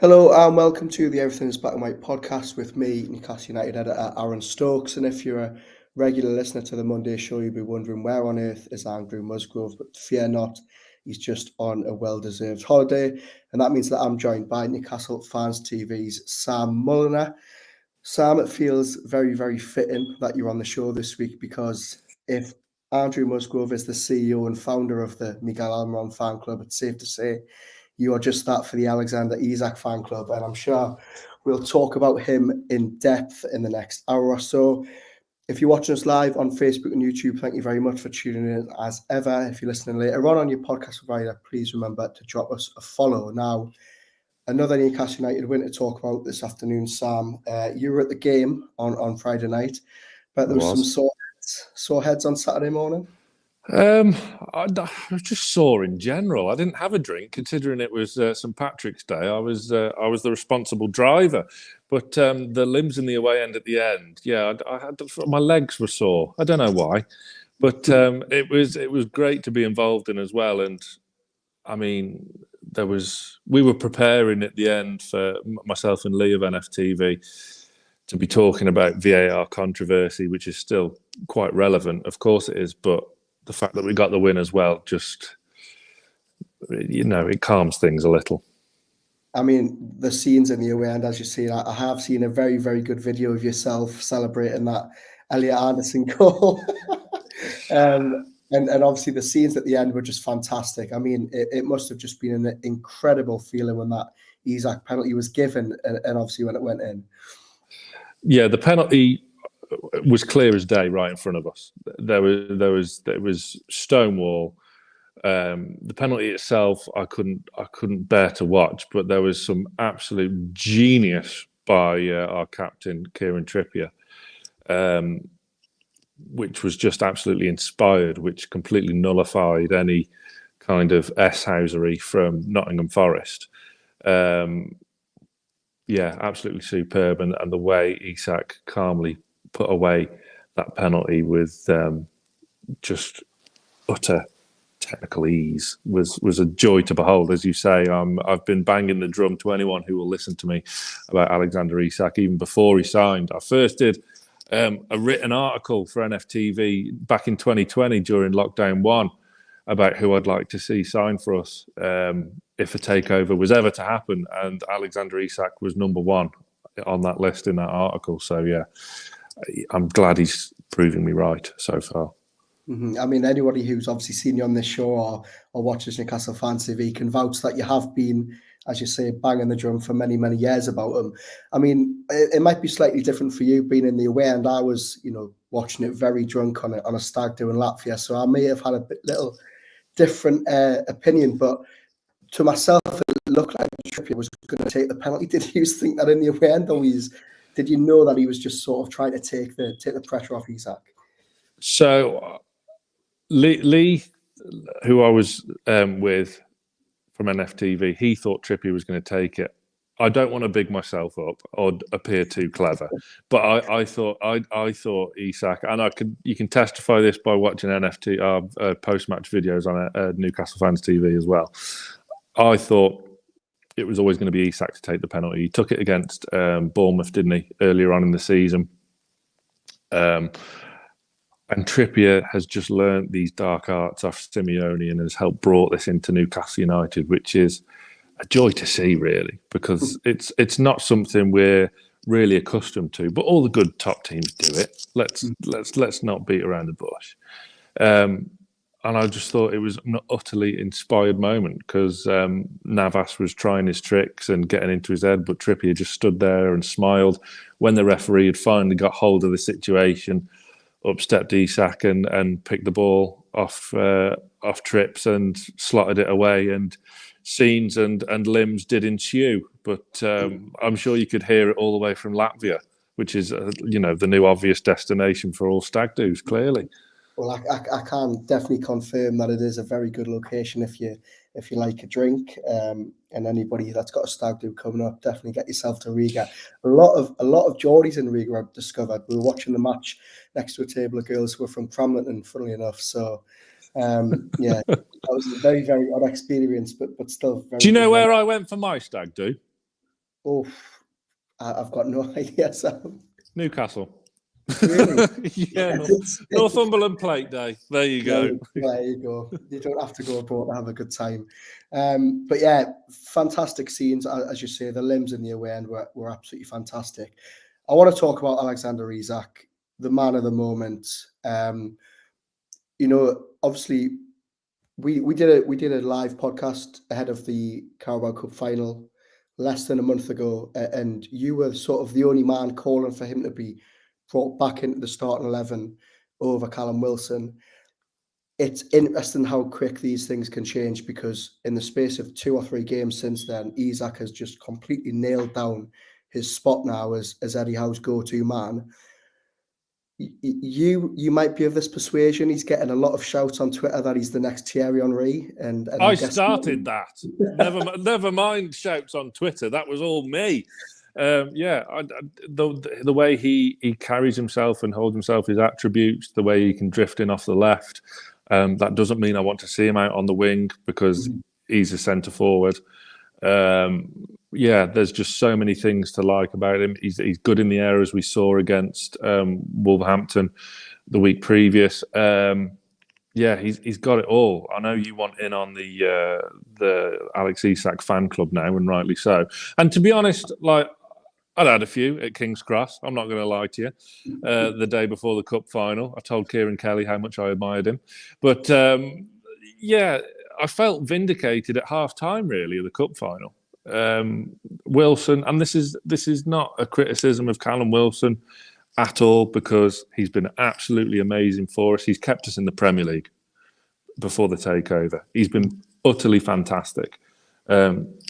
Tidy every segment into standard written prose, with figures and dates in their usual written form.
Hello and welcome to the Everything is Black and White podcast with me, Newcastle United editor Aaron Stokes. And if you're a regular listener to the Monday show, you'll be wondering where on earth is Andrew Musgrove, but fear not, he's just on a well-deserved holiday. And that means that I'm joined by Newcastle Fans TV's Sam Mulliner. Sam, it feels very, very fitting that you're on the show this week because if Andrew Musgrove is the CEO and founder of the Miguel Almiron fan club, it's safe to say you are just that for the Alexander Isak fan club. And I'm sure we'll talk about him in depth in the next hour or so. If you're watching us live on Facebook and YouTube, thank you very much for tuning in as ever. If you're listening later on your podcast provider, please remember to drop us a follow. Now, another Newcastle United win to talk about this afternoon, Sam. You were at the game on Friday night, but there was some sore heads on Saturday morning. I was just sore in general. I didn't have a drink, considering it was St. Patrick's Day. I was the responsible driver, but the limbs in the away end at the end, I had my legs were sore. I don't know why, but it was great to be involved in as well. And I mean, we were preparing at the end for myself and Lee of NFTV to be talking about VAR controversy, which is still quite relevant. Of course it is, but the fact that we got the win as well, just, it calms things a little. I mean, the scenes in the away end, as you see, I have seen a very, very good video of yourself celebrating that Elliot Anderson goal. And obviously the scenes at the end were just fantastic. I mean, it must have just been an incredible feeling when that Isak penalty was given and obviously when it went in. Yeah, the penalty was clear as day right in front of us. There was stonewall. The penalty itself, I couldn't bear to watch, but there was some absolute genius by our captain Kieran Trippier, which was just absolutely inspired, which completely nullified any kind of S-housery from Nottingham Forest. Absolutely superb, and the way Isak calmly put away that penalty with just utter technical ease was a joy to behold. As you say, I've been banging the drum to anyone who will listen to me about Alexander Isak even before he signed. I first did a written article for NFTV back in 2020 during lockdown 1 about who I'd like to see sign for us if a takeover was ever to happen, and Alexander Isak was number 1 on that list in that article. So yeah, I'm glad he's proving me right so far. I mean, anybody who's obviously seen you on this show or watches Newcastle Fans TV can vouch that you have been, as you say, banging the drum for many, many years about him. I mean, it might be slightly different for you being in the away, and I was, watching it very drunk on a stag do in Latvia, so I may have had a little different opinion, but to myself, it looked like Trippier was going to take the penalty. Did you think that in the away end, or did you know that he was just sort of trying to take the pressure off Isak? So Lee, who I was with from NFTV, he thought Trippier was going to take it. I don't want to big myself up or appear too clever, but I thought Isak, and you can testify this by watching post-match videos on Newcastle Fans TV as well. I thought it was always going to be Isak to take the penalty. He took it against Bournemouth, didn't he, earlier on in the season? And Trippier has just learnt these dark arts off Simeone and has helped brought this into Newcastle United, which is a joy to see, really, because it's not something we're really accustomed to. But all the good top teams do it. Let's not beat around the bush. And I just thought it was an utterly inspired moment because Navas was trying his tricks and getting into his head, but Trippier just stood there and smiled when the referee had finally got hold of the situation. Up stepped Isak and picked the ball off Trips and slotted it away, and scenes and limbs did ensue. But I'm sure you could hear it all the way from Latvia, which is the new obvious destination for all stag do's, clearly. Well, I can definitely confirm that it is a very good location if you like a drink. And anybody that's got a stag do coming up, definitely get yourself to Riga. A lot of Geordies in Riga I've discovered. We were watching the match next to a table of girls who were from Cramlington, funnily enough. So that was a very, very odd experience, but still very. Do you know where I went for my stag do? Oh, I've got no idea, Sam. Newcastle. Really? Yeah, Northumberland Plate Day. There you go. There you go. You don't have to go abroad to have a good time. But yeah, fantastic scenes. As you say, the limbs in the away end were absolutely fantastic. I want to talk about Alexander Isak, the man of the moment. Obviously, we did a live podcast ahead of the Carabao Cup final less than a month ago, and you were sort of the only man calling for him to be brought back into the starting 11 over Callum Wilson. It's interesting how quick these things can change, because in the space of 2 or 3 games since then, Isak has just completely nailed down his spot now as Eddie Howe's go-to man. You might be of this persuasion. He's getting a lot of shouts on Twitter that he's the next Thierry Henry, and I started that. Never mind shouts on Twitter. That was all me. The way he carries himself and holds himself, his attributes, the way he can drift in off the left. That doesn't mean I want to see him out on the wing, because he's a centre forward. There's just so many things to like about him. He's good in the air, as we saw against Wolverhampton the week previous. He's got it all. I know you want in on the Alex Isak fan club now, and rightly so. And to be honest, I'd had a few at King's Cross. I'm not going to lie to you. The day before the cup final, I told Kieran Kelly how much I admired him. But I felt vindicated at half time, really, of the cup final. Wilson, and this is not a criticism of Callum Wilson at all, because he's been absolutely amazing for us. He's kept us in the Premier League before the takeover. He's been utterly fantastic.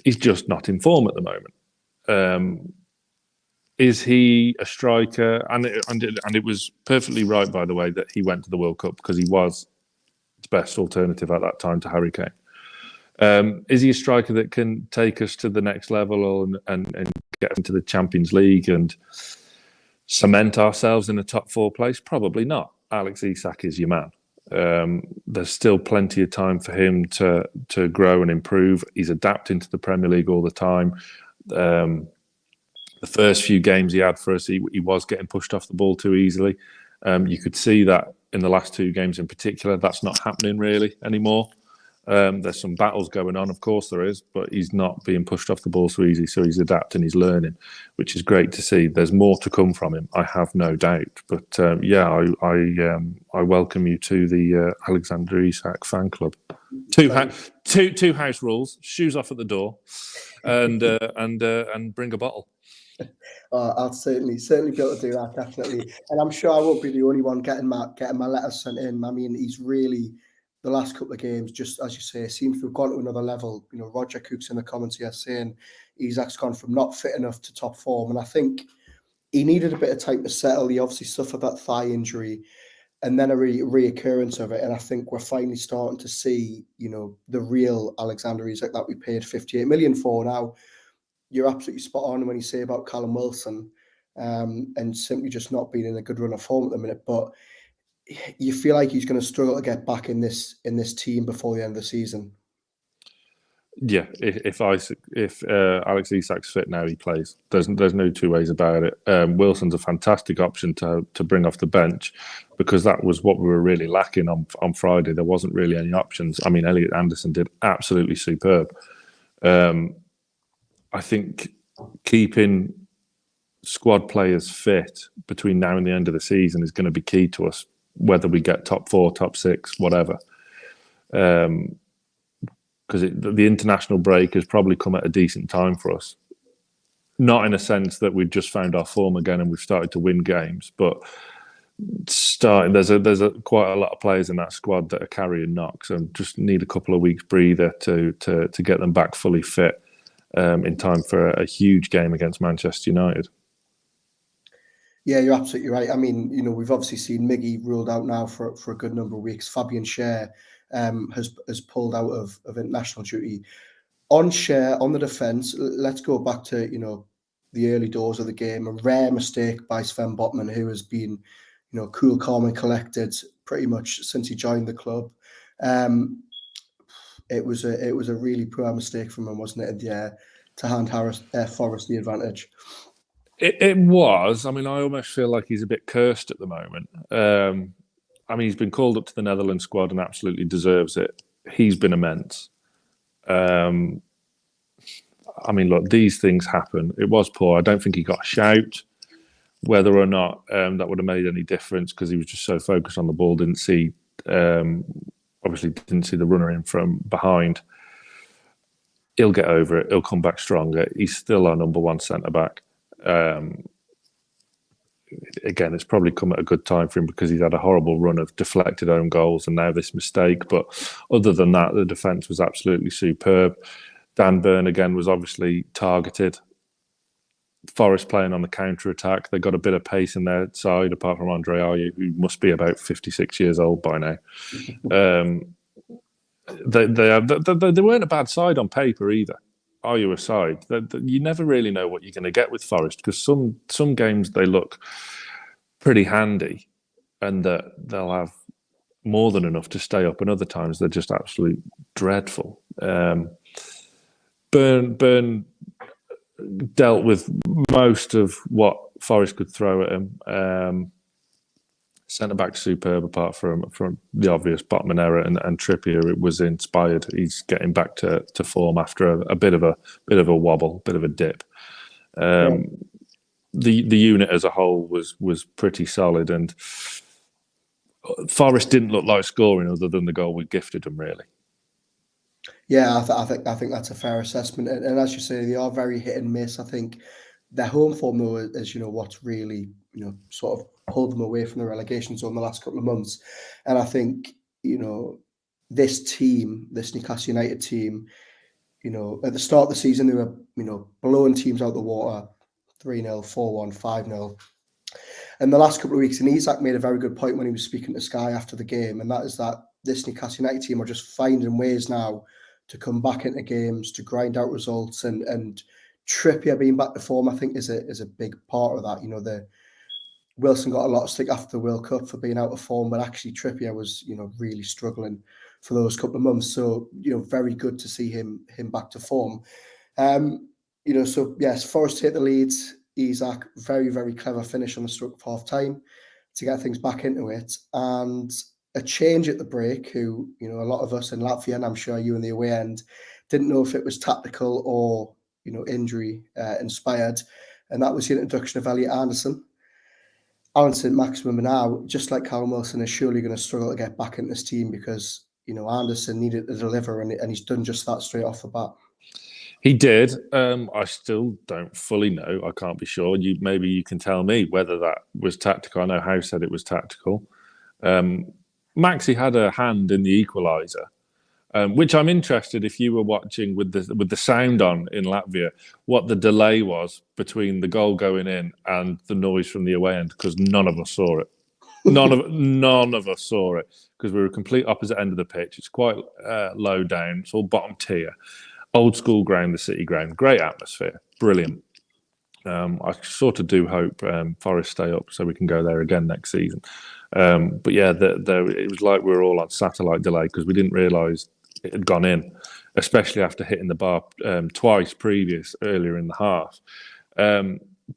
He's just not in form at the moment. Is he a striker? And it was perfectly right, by the way, that he went to the World Cup, because he was the best alternative at that time to Harry Kane. Is he a striker that can take us to the next level and get into the Champions League and cement ourselves in the top 4 place? Probably not. Alex Isak is your man. There's still plenty of time for him to grow and improve. He's adapting to the Premier League all the time. The first few games he had for us, he was getting pushed off the ball too easily. You could see that in the last 2 games in particular. That's not happening really anymore. There's some battles going on, of course there is, but he's not being pushed off the ball so easy. So he's adapting, he's learning, which is great to see. There's more to come from him, I have no doubt. But I welcome you to the Alexander Isak fan club. Two house rules: shoes off at the door, and bring a bottle. I'll certainly be able to do that, definitely. And I'm sure I won't be the only one getting my letters sent in. I mean, he's really, the last couple of games, just as you say, seems to have gone to another level. You know, Roger Cook's in the comments here saying Isak's gone from not fit enough to top form. And I think he needed a bit of time to settle. He obviously suffered that thigh injury and then a reoccurrence of it. And I think we're finally starting to see, the real Alexander Isak that we paid 58 million for now. You're absolutely spot on when you say about Callum Wilson and simply just not being in a good run of form at the minute. But you feel like he's going to struggle to get back in this team before the end of the season. Yeah, if Alex Isak's fit now, he plays. There's no 2 ways about it. Wilson's a fantastic option to bring off the bench, because that was what we were really lacking on Friday. There wasn't really any options. I mean, Elliot Anderson did absolutely superb. I think keeping squad players fit between now and the end of the season is going to be key to us, whether we get top 4, top 6, whatever. Because the international break has probably come at a decent time for us. Not in a sense that we've just found our form again and we've started to win games, but there's quite a lot of players in that squad that are carrying knocks and just need a couple of weeks breather to get them back fully fit. In time for a huge game against Manchester United. Yeah, you're absolutely right. I mean, we've obviously seen Miggy ruled out now for a good number of weeks. Fabian Schär has pulled out of international duty. On Schär, on the defence, let's go back to the early doors of the game. A rare mistake by Sven Botman, who has been cool, calm, and collected pretty much since he joined the club. It was a really poor mistake from him, wasn't it? Yeah, hand Forest the advantage. It was. I mean, I almost feel like he's a bit cursed at the moment. I mean, he's been called up to the Netherlands squad and absolutely deserves it. He's been immense. I mean, look, these things happen. It was poor. I don't think he got a shout. Whether or not that would have made any difference because he was just so focused on the ball, didn't see the runner in from behind. He'll get over it. He'll come back stronger. He's still our number one centre-back. Again, it's probably come at a good time for him because he's had a horrible run of deflected own goals and now this mistake. But other than that, the defence was absolutely superb. Dan Burn, again, was obviously targeted. Forest playing on the counter-attack. They got a bit of pace in their side, apart from Andre Ayew, who must be about 56 years old by now. They weren't a bad side on paper either. Ayew aside, you never really know what you're going to get with Forest because some games they look pretty handy and that they'll have more than enough to stay up, and other times they're just absolutely dreadful. Burn dealt with most of what Forest could throw at him. Centre-back superb, apart from the obvious Botman error, and Trippier, it was inspired. He's getting back to form after a bit of a wobble, bit of a dip. The unit as a whole was pretty solid, and Forest didn't look like scoring other than the goal we gifted them, really. Yeah, I think that's a fair assessment, and as you say, they are very hit and miss. I think their home form, though, is what's really sort of pulled them away from the relegation zone the last couple of months. And I think this team, this Newcastle United team, at the start of the season they were blowing teams out the water, 3-0, 4-1, 5-0. And the last couple of weeks, and Isak made a very good point when he was speaking to Sky after the game, and that is that this Newcastle United team are just finding ways now to come back into games, to grind out results, and Trippier being back to form, I think, is a big part of that. Wilson got a lot of stick after the World Cup for being out of form, but actually Trippier was, really struggling for those couple of months. So, very good to see him back to form. So yes, Forest take the leads. Isak, very, very clever finish on the stroke of half time to get things back into it. And a change at the break, who, a lot of us in Latvia, and I'm sure you in the away end, didn't know if it was tactical or, injury inspired. And that was the introduction of Elliot Anderson. Alan St-Maximin now, just like Callum Wilson, is surely going to struggle to get back into this team because, Anderson needed to deliver and he's done just that straight off the bat. He did. I still don't fully know. I can't be sure. Maybe you can tell me whether that was tactical. I know House said it was tactical. Maxi had a hand in the equaliser, which I'm interested, if you were watching with the sound on in Latvia, what the delay was between the goal going in and the noise from the away end, because none of us saw it. None of us saw it because we were complete opposite end of the pitch. It's quite low down. It's all bottom tier. Old school ground, the City ground. Great atmosphere. Brilliant. I sort of do hope Forest stay up so we can go there again next season. But yeah, it was like we were all on satellite delay because we didn't realise it had gone in, especially after hitting the bar twice earlier in the half.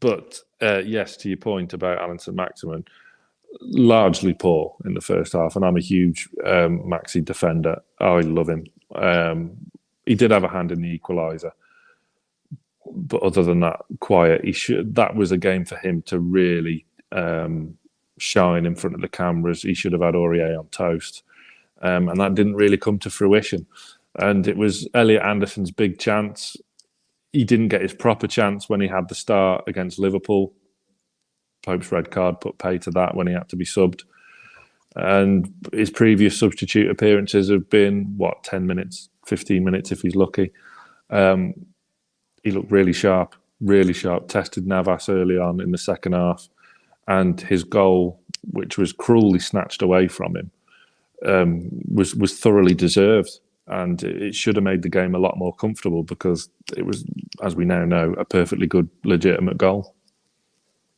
But yes, to your point about Alan St-Maximin, largely poor in the first half, and I'm a huge Maxi defender. I love him. He did have a hand in the equaliser, but other than that, quiet. That was a game for him to really shine in front of the cameras. He should have had Aurier on toast, and that didn't really come to fruition. And it was Elliot Anderson's big chance. He didn't get his proper chance when he had the start against Liverpool. Pope's red card put pay to that when he had to be subbed. And his previous substitute appearances have been, 10 minutes, 15 minutes if he's lucky. He looked really sharp, tested Navas early on in the second half. And his goal, which was cruelly snatched away from him, was thoroughly deserved. And it should have made the game a lot more comfortable because it was, as we now know, a perfectly good, legitimate goal.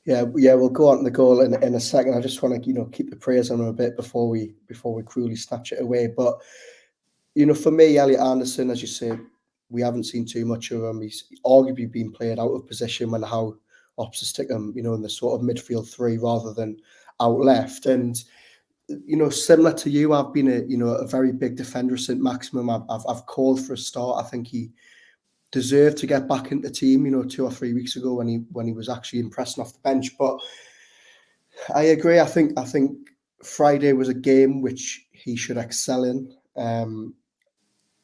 Yeah, we'll go on to the goal in a second. I just want to, keep the praise on him a bit before we cruelly snatch it away. But, for me, Elliot Anderson, as you say, we haven't seen too much of him. He's arguably been played out of position when how opposites stick him, in the sort of midfield three rather than out left. And similar to you, I've been a very big defender at St Maximum. I've called for a start. I think he deserved to get back into the team, 2 or 3 weeks ago when he was actually impressing off the bench. But I agree. I think Friday was a game which he should excel in. And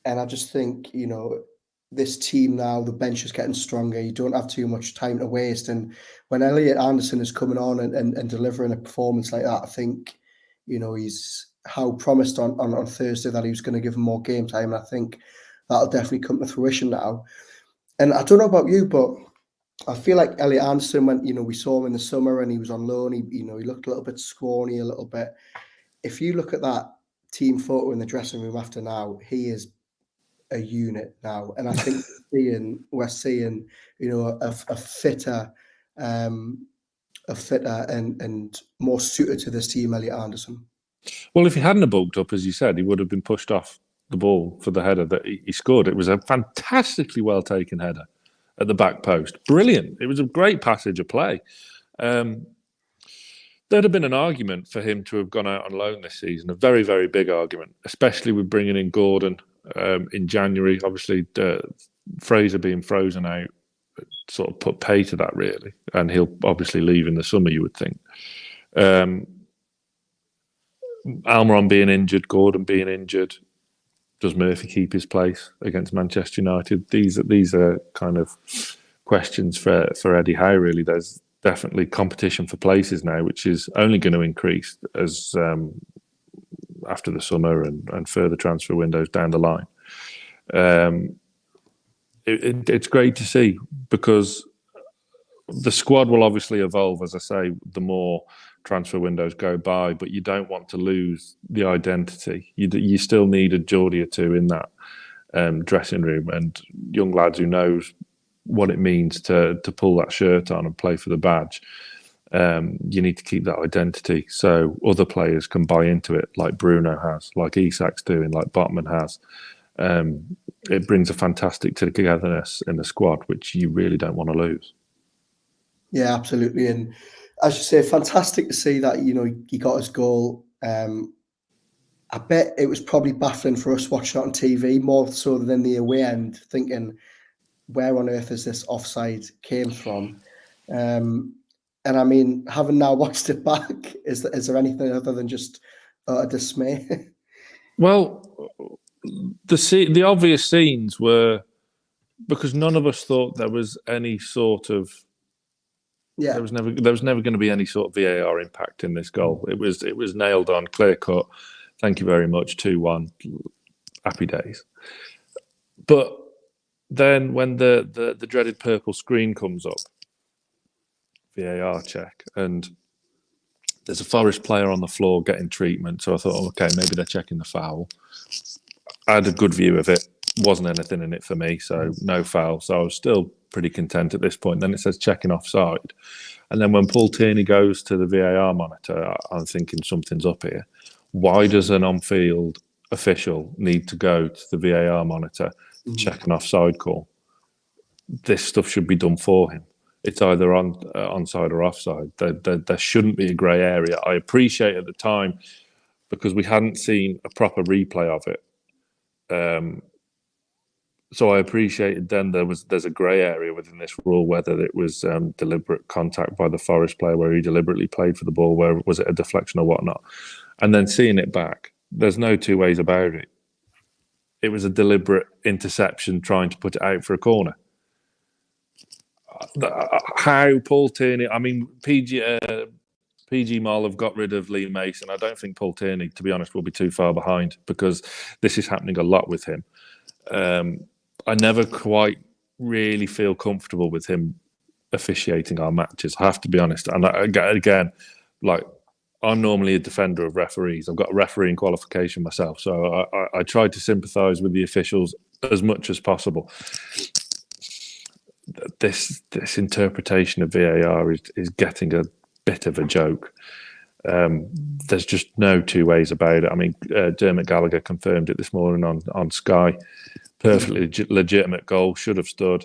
I just think, this team now, the bench is getting stronger. You don't have too much time to waste. And when Elliot Anderson is coming on and delivering a performance like that, I think, he's how promised on Thursday that he was going to give him more game time. And I think that'll definitely come to fruition now. And I don't know about you, but I feel like Elliot Anderson, when, we saw him in the summer and he was on loan, he looked a little bit scrawny, a little bit. If you look at that team photo in the dressing room after now, he is a unit now, and I think we're seeing a fitter and more suited to this team, Elliot Anderson. Well, if he hadn't have bulked up, as you said, he would have been pushed off the ball for the header that he scored. It was a fantastically well taken header at the back post. Brilliant. It was a great passage of play. There'd have been an argument for him to have gone out on loan this season, a very, very big argument, especially with bringing in Gordon in January. Obviously, Fraser being frozen out sort of put pay to that, really. And he'll obviously leave in the summer, you would think. Almiron being injured, Gordon being injured. Does Murphy keep his place against Manchester United? These are kind of questions for Eddie Howe, really. There's definitely competition for places now, which is only going to increase as after the summer and further transfer windows down the line. It's great to see, because the squad will obviously evolve, as I say, the more transfer windows go by, but you don't want to lose the identity. You still need a Geordie or two in that dressing room, and young lads who knows what it means to pull that shirt on and play for the badge. You need to keep that identity so other players can buy into it, like Bruno has, like Isak's doing, like Botman has. It brings a fantastic togetherness in the squad, which you really don't want to lose. Yeah, absolutely. And as you say, fantastic to see that, he got his goal. I bet it was probably baffling for us watching it on TV, more so than the away end, thinking, where on earth is this offside came from? And I mean, having now watched it back, is there anything other than just a dismay? Well, the obvious scenes were, because none of us thought there was any sort of there was never going to be any sort of VAR impact in this goal. It was nailed on, clear cut. Thank you very much. 2-1. Happy days. But then when the dreaded purple screen comes up, VAR check, and there's a Forest player on the floor getting treatment. So I thought, okay, maybe they're checking the foul. I had a good view of it. Wasn't anything in it for me, so no foul. So I was still pretty content at this point. Then it says checking offside. And then when Paul Tierney goes to the VAR monitor, I'm thinking something's up here. Why does an on-field official need to go to the VAR monitor to check an offside call? This stuff should be done for him. It's either onside or offside. There shouldn't be a grey area. I appreciate at the time, because we hadn't seen a proper replay of it. So I appreciated then there's a grey area within this rule, whether it was deliberate contact by the Forest player where he deliberately played for the ball, where was it a deflection or whatnot. And then seeing it back, there's no two ways about it. It was a deliberate interception trying to put it out for a corner. How Paul Tierney, I mean, PG Mall have got rid of Liam Mason. I don't think Paul Tierney, to be honest, will be too far behind, because this is happening a lot with him. I never quite really feel comfortable with him officiating our matches, I have to be honest. And again, like, I'm normally a defender of referees. I've got a refereeing qualification myself, so I try to sympathise with the officials as much as possible. This interpretation of VAR is getting a bit of a joke. There's just no two ways about it. I mean, Dermot Gallagher confirmed it this morning on Sky. Perfectly legitimate goal, should have stood.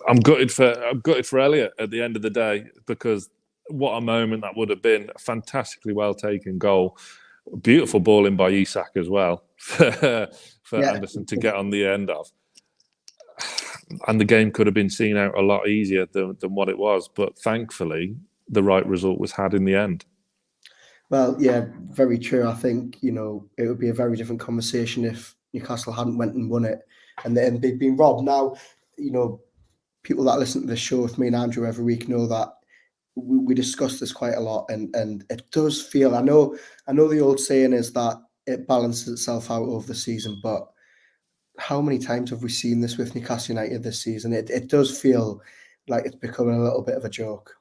I'm gutted for Elliot at the end of the day, because what a moment that would have been. A fantastically well taken goal. Beautiful ball in by Isak as well for Anderson to get on the end of. And the game could have been seen out a lot easier than what it was. But thankfully, the right result was had in the end. Well, yeah, very true. I think, it would be a very different conversation if Newcastle hadn't went and won it and they'd been robbed. Now, people that listen to this show with me and Andrew every week know that we discuss this quite a lot, and it does feel, I know the old saying is that it balances itself out over the season, but how many times have we seen this with Newcastle United this season? It does feel like it's becoming a little bit of a joke.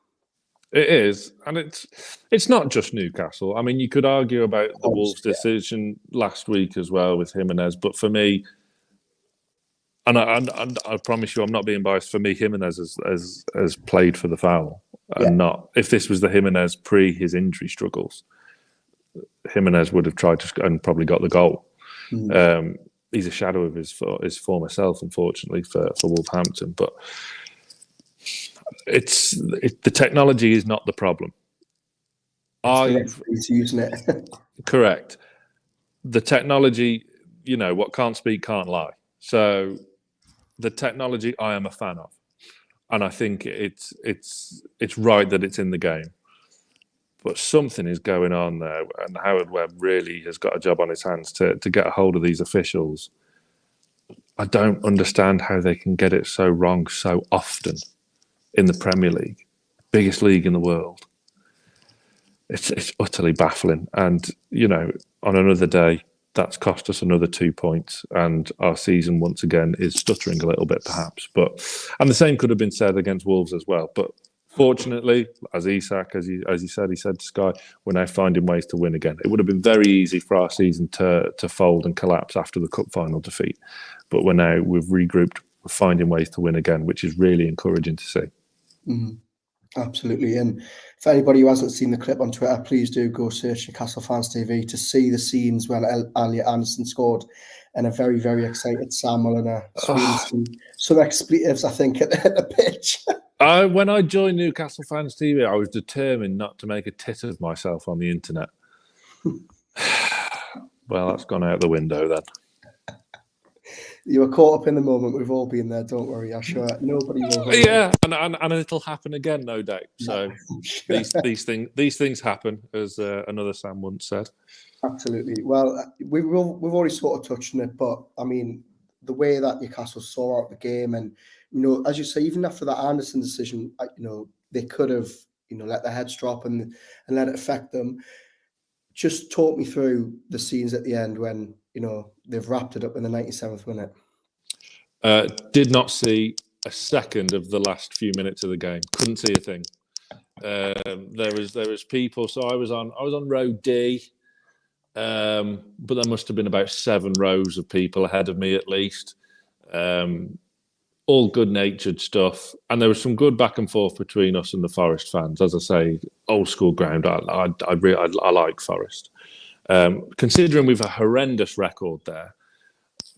It is, and it's not just Newcastle. I mean, you could argue about the Wolves' decision last week as well with Jimenez, but for me, and I promise you, I'm not being biased. For me, Jimenez has played for the foul, and not. If this was the Jimenez pre his injury struggles, Jimenez would have tried to and probably got the goal. He's a shadow of his former self, unfortunately, for Wolverhampton. But the technology is not the problem. He's using it. Correct. The technology, what can't speak can't lie. So the technology I am a fan of, and I think it's right that it's in the game. But something is going on there, and Howard Webb really has got a job on his hands to get a hold of these officials. I don't understand how they can get it so wrong so often in the Premier League, biggest league in the world. It's utterly baffling. And, on another day, that's cost us another 2 points, and our season once again is stuttering a little bit, perhaps. And the same could have been said against Wolves as well. But fortunately, as Isak, as he said to Sky, we're now finding ways to win again. It would have been very easy for our season to fold and collapse after the cup final defeat, but we've regrouped, we're finding ways to win again, which is really encouraging to see. Mm-hmm. Absolutely. And for anybody who hasn't seen the clip on Twitter, please do go search Newcastle Fans TV to see the scenes when Elliot Anderson scored, and a very, very excited Sam Mulliner some expletives, I think, at the pitch. When I joined Newcastle Fans TV, I was determined not to make a tit of myself on the internet. Well, that's gone out the window then. You were caught up in the moment. We've all been there. Don't worry. I'm sure nobody will. Yeah, and it'll happen again, no doubt. So these things happen, as another Sam once said. Absolutely. Well, we've already sort of touched on it, but I mean, the way that Newcastle saw out the game, and as you say, even after that Anderson decision, they could have let their heads drop and let it affect them. Just talk me through the scenes at the end when they've wrapped it up in the 97th minute. Did not see a second of the last few minutes of the game. Couldn't see a thing. There was people. So I was on row D, but there must have been about 7 rows of people ahead of me at least. All good-natured stuff, and there was some good back and forth between us and the Forest fans. As I say, old school ground. I like Forest. Considering we've a horrendous record there,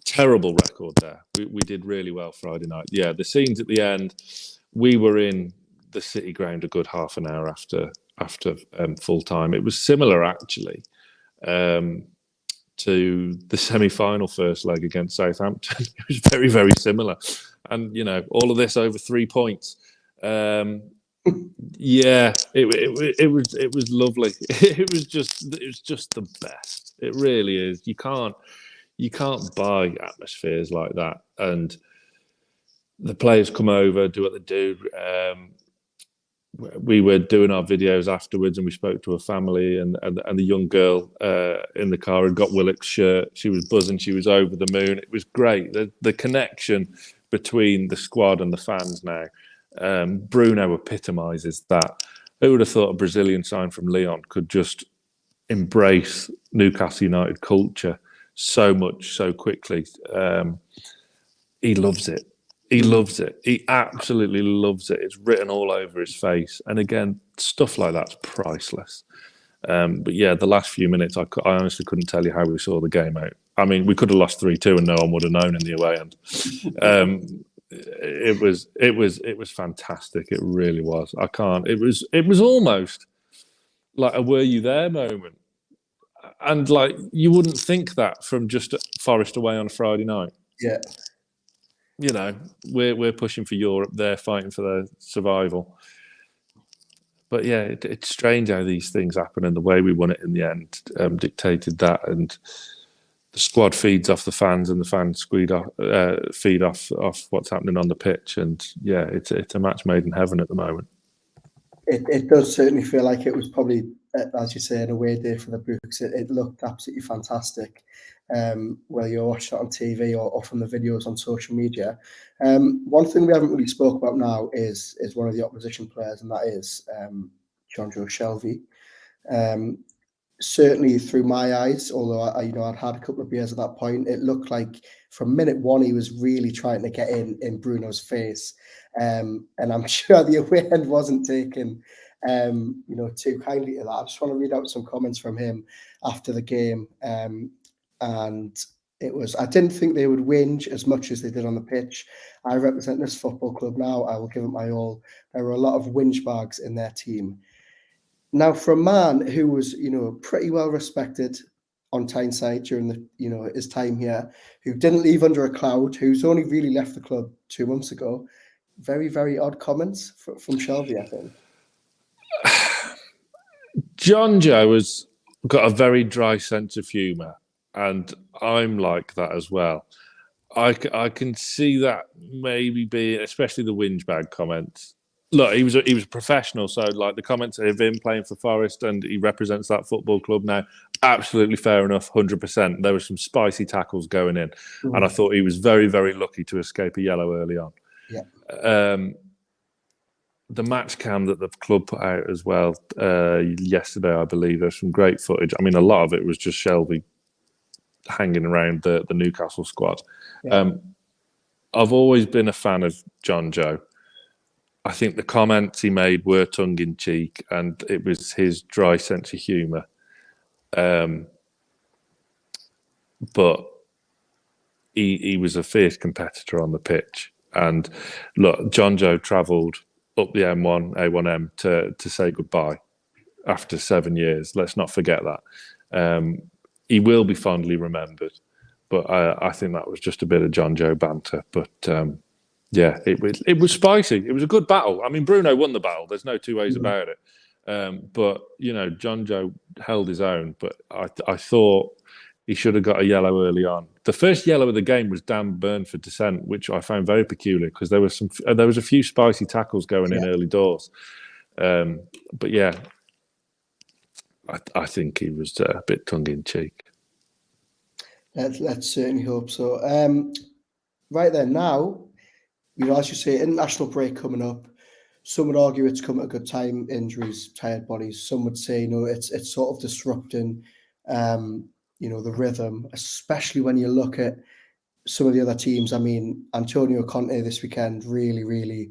terrible record there. We did really well Friday night. Yeah, the scenes at the end, we were in the City ground a good half an hour after full time. It was similar actually to the semi-final first leg against Southampton. It was very, very similar. And, all of this over 3 points. Yeah, it was lovely. It was just the best. It really is. You can't buy atmospheres like that. And the players come over, do what they do. We were doing our videos afterwards, and we spoke to a family, and the young girl in the car had got Willock's shirt. She was buzzing. She was over the moon. It was great. The connection between the squad and the fans now. Bruno epitomises that. Who would have thought a Brazilian signed from Lyon could just embrace Newcastle United culture so much, so quickly? He loves it. He loves it. He absolutely loves it. It's written all over his face. And again, stuff like that's priceless. But yeah, the last few minutes, I honestly couldn't tell you how we saw the game out. I mean, we could have lost 3-2 and no one would have known in the away end. It was fantastic. It really was. I can't. It was almost like a "were you there" moment, and like you wouldn't think that from just Forest away on a Friday night. Yeah. You know, we're pushing for Europe. They're fighting for their survival. But yeah, it's strange how these things happen, and the way we won it in the end dictated that. And the squad feeds off the fans, and the fans feed off what's happening on the pitch. And yeah, it's a match made in heaven at the moment. It does certainly feel like it was probably, as you say, an away day for the Books. It looked absolutely fantastic. Whether you're watching it on TV or from the videos on social media. One thing we haven't really spoke about now is one of the opposition players, and that is Joe Shelby. Certainly through my eyes, although I'd had a couple of beers at that point, it looked like from minute one he was really trying to get in Bruno's face, and I'm sure the away end wasn't taken too kindly to that. I just want to read out some comments from him after the game, and it was, I didn't think they would whinge as much as they did on the pitch. I represent this football club now. I will give it my all. There were a lot of whinge bags in their team. Now, for a man who was, pretty well respected on Tyneside during the, his time here, who didn't leave under a cloud, who's only really left the club 2 months ago, very, very odd comments from Shelby, I think. Joe has got a very dry sense of humour, and I'm like that as well. I can see that maybe be, especially the whinge bag comments. Look, he was a professional, so like the comments of him playing for Forest and he represents that football club now, absolutely fair enough, 100%. There were some spicy tackles going in, and I thought he was very, very lucky to escape a yellow early on. Yeah. The match cam that the club put out as well yesterday, I believe, there's some great footage. I mean, a lot of it was just Shelby hanging around the Newcastle squad. Yeah. I've always been a fan of Joe. I think the comments he made were tongue-in-cheek, and it was his dry sense of humour. But he was a fierce competitor on the pitch. And look, Joe travelled up the M1, A1M to say goodbye after 7 years. Let's not forget that. He will be fondly remembered. But I think that was just a bit of Joe banter. But yeah, it was spicy. It was a good battle. I mean, Bruno won the battle. There's no two ways about it. But Joe held his own. But I thought he should have got a yellow early on. The first yellow of the game was Dan Byrne for dissent, which I found very peculiar because there was a few spicy tackles going in early doors. But yeah, I think he was a bit tongue in cheek. Let's certainly hope so. Right then, now, as you say, international break coming up. Some would argue it's come at a good time, injuries, tired bodies. Some would say, it's sort of disrupting, the rhythm, especially when you look at some of the other teams. I mean, Antonio Conte this weekend really, really,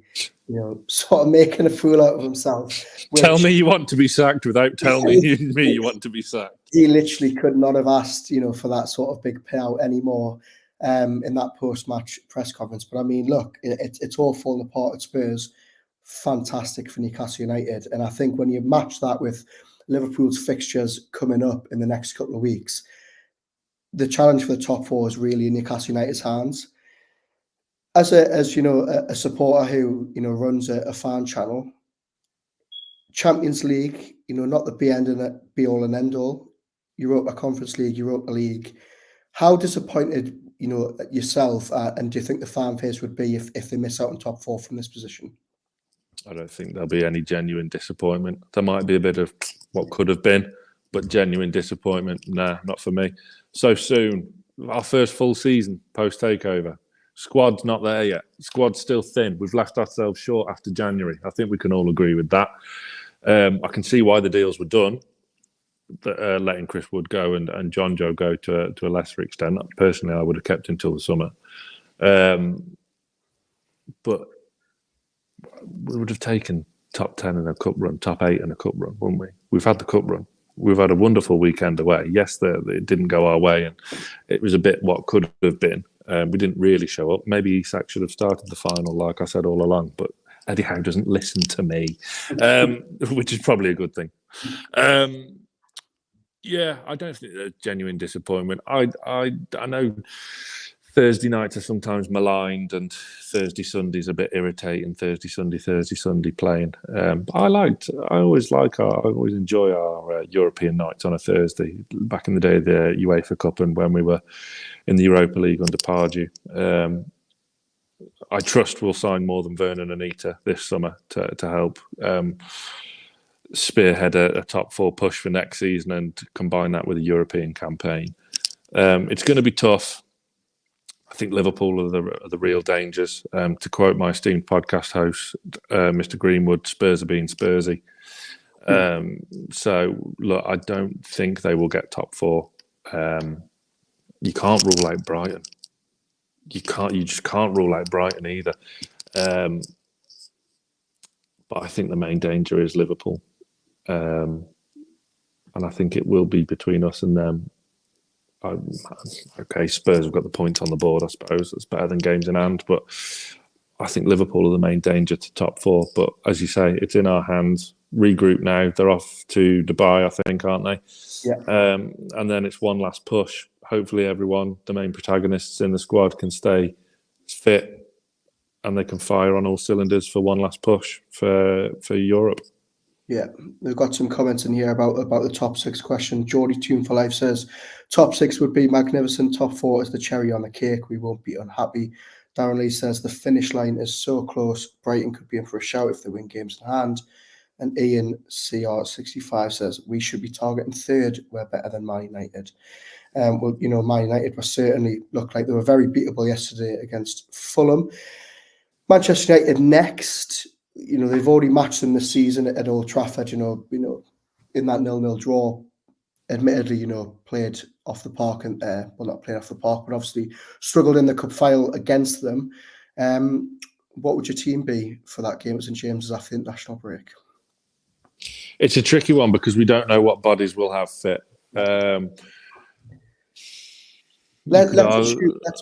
sort of making a fool out of himself. Tell me you want to be sacked without telling me you want to be sacked. He literally could not have asked, for that sort of big payout anymore in that post-match press conference. But I mean, look, it's all falling apart at Spurs. Fantastic for Newcastle United. And I think when you match that with Liverpool's fixtures coming up in the next couple of weeks, the challenge for the top four is really in Newcastle United's hands. As a supporter who runs a fan channel, Champions League, not the be all and end all. Europa Conference League, Europa League. How disappointed yourself and do you think the fan base would be if they miss out on top four from this position? I don't think there'll be any genuine disappointment. There might be a bit of what could have been, but genuine disappointment, nah, not for me. So soon, our first full season post takeover. Squad's not there yet. Squad's still thin. We've left ourselves short after January. I think we can all agree with that. I can see why the deals were done, letting Chris Wood go and Joe go to a lesser extent. Personally, I would have kept him till the summer. but we would have taken top 10 in a cup run, top 8 in a cup run, wouldn't we? We've had the cup run. We've had a wonderful weekend away. Yes, it didn't go our way, and it was a bit what could have been. We didn't really show up. Maybe Isak should have started the final, like I said all along, but Eddie Howe doesn't listen to me, which is probably a good thing. Yeah, I don't think there's genuine disappointment. I know Thursday nights are sometimes maligned, and Sundays a bit irritating. Thursday, Sunday playing. But I always enjoy our European nights on a Thursday. Back in the day of the UEFA Cup, and when we were in the Europa League under Pardew. I trust we'll sign more than Vernon and Anita this summer to help spearhead a top 4 push for next season and combine that with a European campaign. It's going to be tough. I think Liverpool are the real dangers. To quote my esteemed podcast host, Mr. Greenwood, Spurs are being Spursy. So, look, I don't think they will get top 4. You can't rule out Brighton. You just can't rule out Brighton either. But I think the main danger is Liverpool. And I think it will be between us and them. Okay, Spurs have got the points on the board, I suppose. It's better than games in hand. But I think Liverpool are the main danger to top 4. But as you say, it's in our hands. Regroup now. They're off to Dubai, I think, aren't they? Yeah. And then it's one last push. Hopefully everyone, the main protagonists in the squad, can stay fit and they can fire on all cylinders for one last push for Europe. Yeah, we've got some comments in here about the top 6 question. Geordie Toon for Life says, top 6 would be magnificent. Top 4 is the cherry on the cake. We won't be unhappy. Darren Lee says, the finish line is so close. Brighton could be in for a shout if they win games in hand. And Ian CR65 says, we should be targeting 3rd. We're better than Man United. Well, Man United were certainly looked like they were very beatable yesterday against Fulham. Manchester United next. They've already matched them this season at Old Trafford. In that 0-0 draw. Admittedly, played off the park and not played off the park, but obviously struggled in the cup final against them. What would your team be for that game at St James's after the international break? It's a tricky one because we don't know what bodies we'll have fit. Let's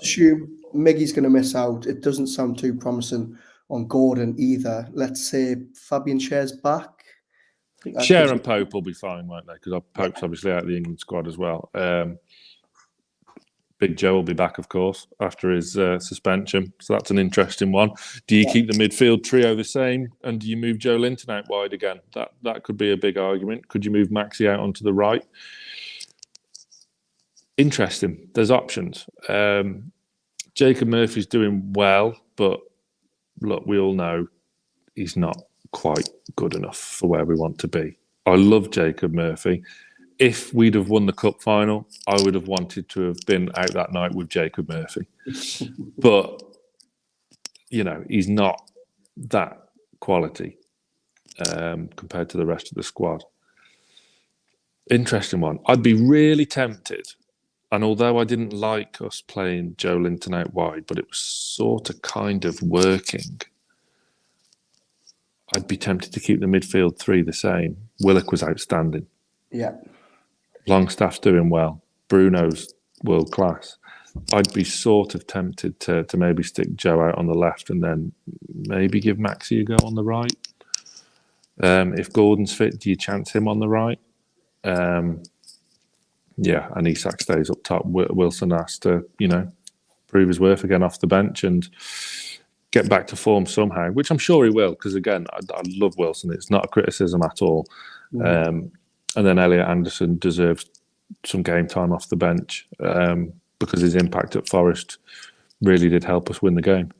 assume Miggy's going to miss out. It doesn't sound too promising on Gordon either. Let's say Fabian Schär's back. Schär and Pope will be fine, won't they? Because Pope's obviously out of the England squad as well. Big Joe will be back, of course, after his suspension. So that's an interesting one. Do you keep the midfield trio the same, and do you move Joe Linton out wide again? That could be a big argument. Could you move Maxi out onto the right? Interesting. There's options. Jacob Murphy's doing well, but look, we all know he's not quite good enough for where we want to be. I love Jacob Murphy. If we'd have won the cup final, I would have wanted to have been out that night with Jacob Murphy. But, he's not that quality compared to the rest of the squad. Interesting one. I'd be really tempted. And although I didn't like us playing Joe Linton out wide, but it was sort of kind of working, I'd be tempted to keep the midfield 3 the same. Willock was outstanding. Yeah. Longstaff's doing well. Bruno's world class. I'd be sort of tempted to maybe stick Joe out on the left and then maybe give Maxi a go on the right. If Gordon's fit, do you chance him on the right? Yeah, and Isak stays up top. Wilson has to, prove his worth again off the bench and get back to form somehow, which I'm sure he will, because, again, I love Wilson. It's not a criticism at all. And then Elliot Anderson deserves some game time off the bench because his impact at Forest really did help us win the game.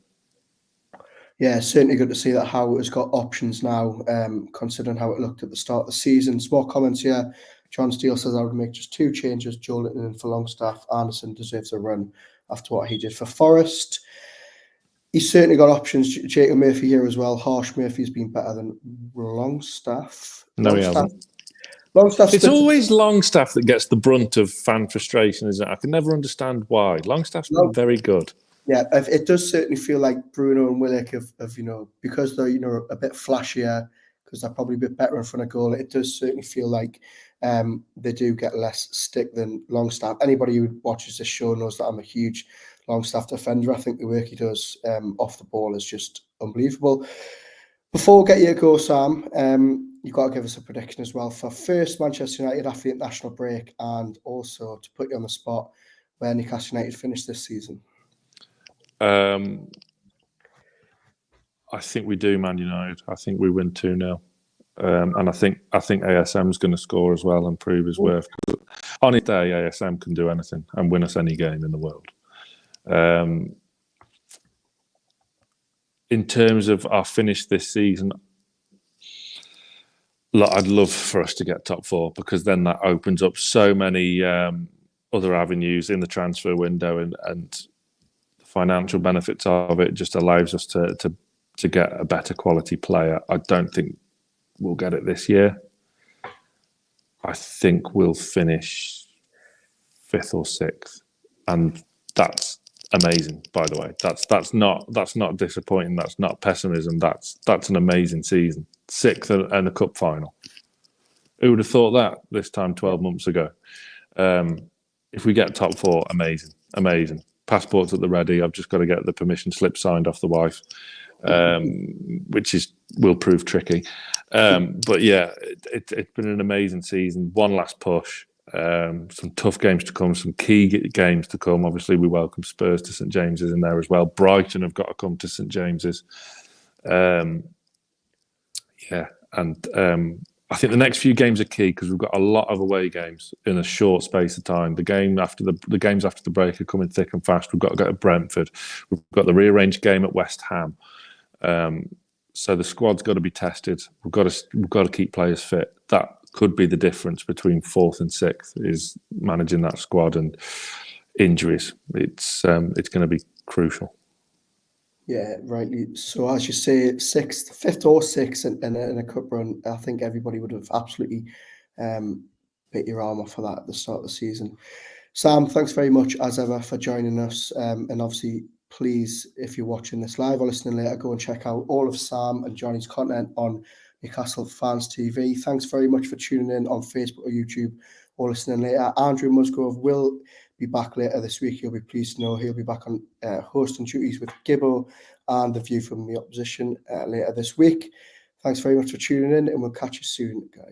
Yeah, certainly good to see that Howe has got options now, considering how it looked at the start of the season. Some more comments here. John Steele says, I would make just 2 changes. Joe Linton for Longstaff. Anderson deserves a run after what he did for Forest. He's certainly got options. Jacob Murphy here as well. Harsh Murphy's been better than Longstaff. No, he hasn't. Longstaff's always Longstaff that gets the brunt of fan frustration, isn't it? I can never understand why. Longstaff's been very good. Yeah, it does certainly feel like Bruno and Willock have because they're a bit flashier, because they're probably a bit better in front of goal. It does certainly feel like they do get less stick than Longstaff. Anybody who watches this show knows that I'm a huge Longstaff defender. I think the work he does off the ball is just unbelievable. Before we get you to go, Sam, you've got to give us a prediction as well for first Manchester United after the international break, and also to put you on the spot where Newcastle United finished this season. I think we do, Man United. I think we win 2-0. And I think ASM's going to score as well and prove his worth. On his day, ASM can do anything and win us any game in the world. In terms of our finish this season, look, I'd love for us to get top 4, because then that opens up so many other avenues in the transfer window, and the financial benefits of it just allows us to get a better quality player. I don't think we'll get it this year. I think we'll finish 5th or 6th, and that's amazing. By the way, that's not disappointing. That's not pessimism. That's an amazing season. 6th and a cup final. Who would have thought that this time 12 months ago? If we get top 4, amazing. Passports at the ready. I've just got to get the permission slip signed off the wife, which will prove tricky. But yeah, it's been an amazing season. One last push. Some tough games to come, some key games to come. Obviously, we welcome Spurs to St James's in there as well. Brighton have got to come to St James's. I think the next few games are key, because we've got a lot of away games in a short space of time. The games after the break are coming thick and fast. We've got to go to Brentford. We've got the rearranged game at West Ham. So the squad's got to be tested. We've got to keep players fit. That could be the difference between 4th and 6th, is managing that squad and injuries. It's going to be crucial. Yeah, rightly. So as you say, 5th or 6th in a cup run, I think everybody would have absolutely bit your arm off for that at the start of the season. Sam, thanks very much as ever for joining us. And obviously, please, if you're watching this live or listening later, go and check out all of Sam and Johnny's content on Newcastle Fans TV. Thanks very much for tuning in on Facebook or YouTube or listening later. Andrew Musgrove will be back later this week. You'll be pleased to know he'll be back on hosting duties with Gibbo and The View from the Opposition later this week. Thanks very much for tuning in, and we'll catch you soon, guys.